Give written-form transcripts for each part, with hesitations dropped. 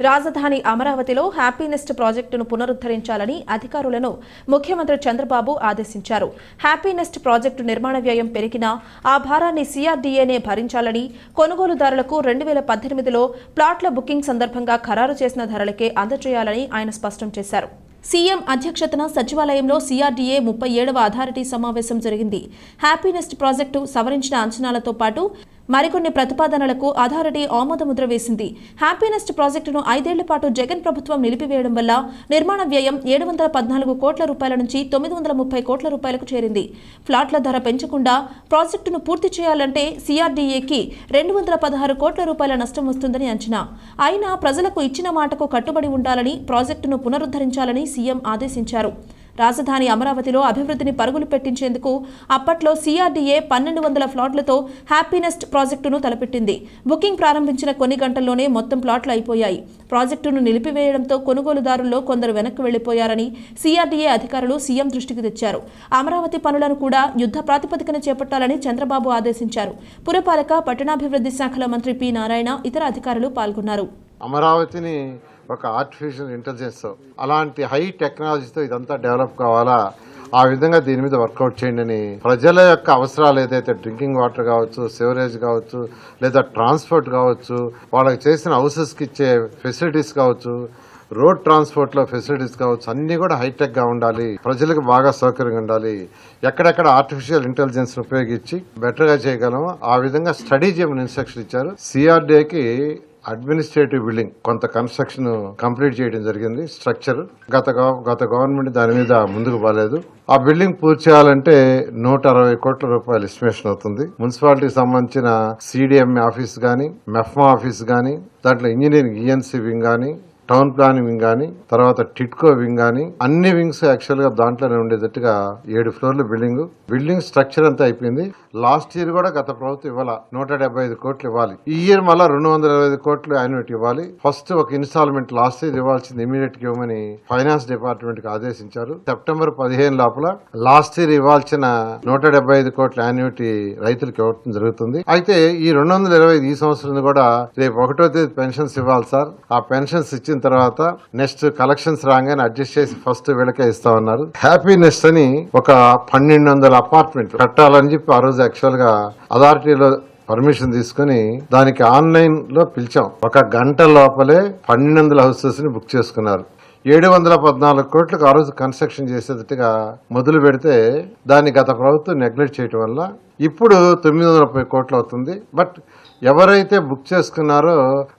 రాజధాని అమరావతిలో హ్యాపీనెస్ట్ ప్రాజెక్టును పునరుద్ధరించాలని అధికారులను ముఖ్యమంత్రి చంద్రబాబు ఆదేశించారు. హ్యాపీనెస్ట్ ప్రాజెక్టు నిర్మాణ వ్యయం పెరిగినా ఆ భారాన్ని సీఆర్డీఏనే భరించాలని, కొనుగోలుదారులకు 2018లో ప్లాట్ల బుకింగ్ సందర్భంగా ఖరారు చేసిన ధరలకే అందజేయాలని ఆయన స్పష్టం చేశారు. సీఎం అధ్యక్షతన సచివాలయంలో సీఆర్డీఏ 37వ అథారిటీ సమావేశం జరిగింది. హ్యాపీనెస్ట్ ప్రాజెక్టు సవరించిన అంచనాలతో పాటు మరికొన్ని ప్రతిపాదనలకు అథారిటీ ఆమోదముద్ర వేసింది. హ్యాపీనెస్ట్ ప్రాజెక్టును 5 ఏళ్ల పాటు జగన్ ప్రభుత్వం నిలిపివేయడం వల్ల నిర్మాణ వ్యయం 714 కోట్ల రూపాయల నుంచి 930 కోట్ల రూపాయలకు చేరింది. ఫ్లాట్ల ధర పెంచకుండా ప్రాజెక్టును పూర్తి చేయాలంటే సీఆర్డీఏకి 216 కోట్ల రూపాయల నష్టం వస్తుందని అంచనా. అయినా ప్రజలకు ఇచ్చిన మాటకు కట్టుబడి ఉండాలని, ప్రాజెక్టును పునరుద్ధరించాలని సీఎం ఆదేశించారు. రాజధాని అమరావతిలో అభివృద్ధిని పరుగులు పెట్టించేందుకు అప్పట్లో సీఆర్డీఏ 1200 ఫ్లాట్లతో హ్యాపీనెస్ట్ ప్రాజెక్టును తలపెట్టింది. బుకింగ్ ప్రారంభించిన కొన్ని గంటల్లోనే మొత్తం ప్లాట్లు అయిపోయాయి. ప్రాజెక్టును నిలిపివేయడంతో కొనుగోలుదారుల్లో కొందరు వెనక్కి వెళ్లిపోయారని సీఆర్డీఏ అధికారులు సీఎం దృష్టికి తెచ్చారు. అమరావతి పనులను కూడా యుద్ధ ప్రాతిపదికన చేపట్టాలని చంద్రబాబు ఆదేశించారు. పురపాలక, పట్టణాభివృద్ధి శాఖల మంత్రి పి నారాయణ, ఇతర అధికారులు పాల్గొన్నారు. అమరావతిని ఒక ఆర్టిఫిషియల్ ఇంటెలిజెన్స్ అలాంటి హై టెక్నాలజీతో ఇదంతా డెవలప్ కావాలా, ఆ విధంగా దీని మీద వర్కౌట్ చేయండి అని ప్రజల యొక్క అవసరాలు ఏదైతే డ్రింకింగ్ వాటర్ కావచ్చు, సివరేజ్ కావచ్చు, లేదా ట్రాన్స్పోర్ట్ కావచ్చు, వాళ్ళకి చేసిన హౌసెస్కి ఇచ్చే ఫెసిలిటీస్ కావచ్చు, రోడ్ ట్రాన్స్పోర్ట్లో ఫెసిలిటీస్ కావచ్చు, అన్నీ కూడా హైటెక్గా ఉండాలి, ప్రజలకు బాగా సౌకర్యంగా ఉండాలి. ఎక్కడెక్కడ ఆర్టిఫిషియల్ ఇంటెలిజెన్స్ ఉపయోగించి బెటర్గా చేయగలమో ఆ విధంగా స్టడీ చేయమని ఇన్స్ట్రక్షన్ ఇచ్చారు. సిఆర్డీఏకి అడ్మినిస్ట్రేటివ్ బిల్డింగ్ కొంత కన్స్ట్రక్షన్ కంప్లీట్ చేయడం జరిగింది. స్ట్రక్చర్ గత గవర్నమెంట్ దాని మీద ముందుకు పోలేదు. ఆ బిల్డింగ్ పూర్తి చేయాలంటే 160 కోట్ల రూపాయలు ఎస్టిమేషన్ అవుతుంది. మున్సిపాలిటీకి సంబంధించిన సిడిఎంఏ ఆఫీస్ గానీ, మెఫ్మా ఆఫీస్ గానీ, దాంట్లో ఇంజనీరింగ్ ఈఎన్సీ వింగ్ గానీ, టౌన్ ప్లానింగ్ వింగ్ గానీ, తర్వాత టిట్కో వింగ్ గానీ, అన్ని వింగ్స్ యాక్చువల్ గా దాంట్లోనే ఉండేటట్టుగా 7 ఫ్లోర్ల బిల్డింగ్ స్ట్రక్చర్ అంతా అయిపోయింది. లాస్ట్ ఇయర్ కూడా గత ప్రభుత్వం ఇవ్వాల 175 కోట్లు ఇవ్వాలి. ఈ ఇయర్ మళ్ళా 225 కోట్లు యాన్యుటీ ఇవ్వాలి. ఫస్ట్ ఒక ఇన్స్టాల్మెంట్ లాస్ట్ ఇయర్ ఇవ్వాల్సింది ఇమీడియట్ గా ఇవ్వమని ఫైనాన్స్ డిపార్ట్మెంట్ కి ఆదేశించారు. సెప్టెంబర్ 15 లోపల లాస్ట్ ఇయర్ ఇవ్వాల్సిన 175 కోట్ల యాన్యుటీ రైతులకు ఇవ్వడం జరుగుతుంది. అయితే ఈ 225 ఈ సంవత్సరం కూడా రేపు 1వ తేదీ పెన్షన్స్ ఇవ్వాలి సార్. ఆ పెన్షన్స్ ఇచ్చిన తర్వాత నెక్స్ట్ కలెక్షన్స్ రాగానే అడ్జస్ట్ చేసి ఫస్ట్ వీళ్ళకే ఇస్తామన్నారు. హ్యాపీనెస్ అని ఒక 1200 అపార్ట్మెంట్ కట్టాలని చెప్పి ఆ రోజు యాక్చువల్ గా అథారిటీలో పర్మిషన్ తీసుకుని దానికి ఆన్లైన్ లో పిలిచాం. 1 గంట లోపలే 1200 హౌసెస్ ని బుక్ చేసుకున్నారు. 714 కోట్లకు ఆ రోజు కన్స్ట్రక్షన్ చేసేటట్టుగా మొదలు పెడితే దాన్ని గత ప్రభుత్వం నెగ్లెక్ట్ చేయడం వల్ల ఇప్పుడు 930 కోట్లు అవుతుంది. బట్ ఎవరైతే బుక్ చేసుకున్నారో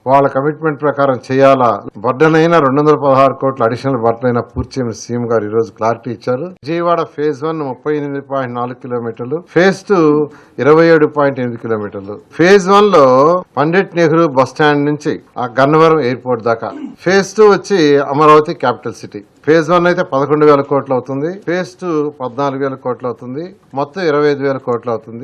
వాళ్ళ కమిట్మెంట్ ప్రకారం చేయాలా. బర్డెన్ అయినా 216 కోట్ల అడిషనల్ బర్డెన్ అయినా పూర్తి చేయమని సీఎం గారు ఈ రోజు క్లారిటీ ఇచ్చారు. విజయవాడ ఫేజ్ 1 38.4 కిలోమీటర్లు, ఫేజ్ 2 27.8 కిలోమీటర్లు. ఫేజ్ 1 లో పండిట్ నెహ్రూ బస్ స్టాండ్ నుంచి ఆ గన్నవరం ఎయిర్పోర్ట్ దాకా. ఫేజ్ 2 వచ్చి అమరావతి క్యాపిటల్ సిటీ. ఫేజ్ 1 అయితే 11,000 కోట్లు అవుతుంది. ఫేజ్ 2 14,000 కోట్లు అవుతుంది. మొత్తం 25,000 కోట్లు అవుతుంది.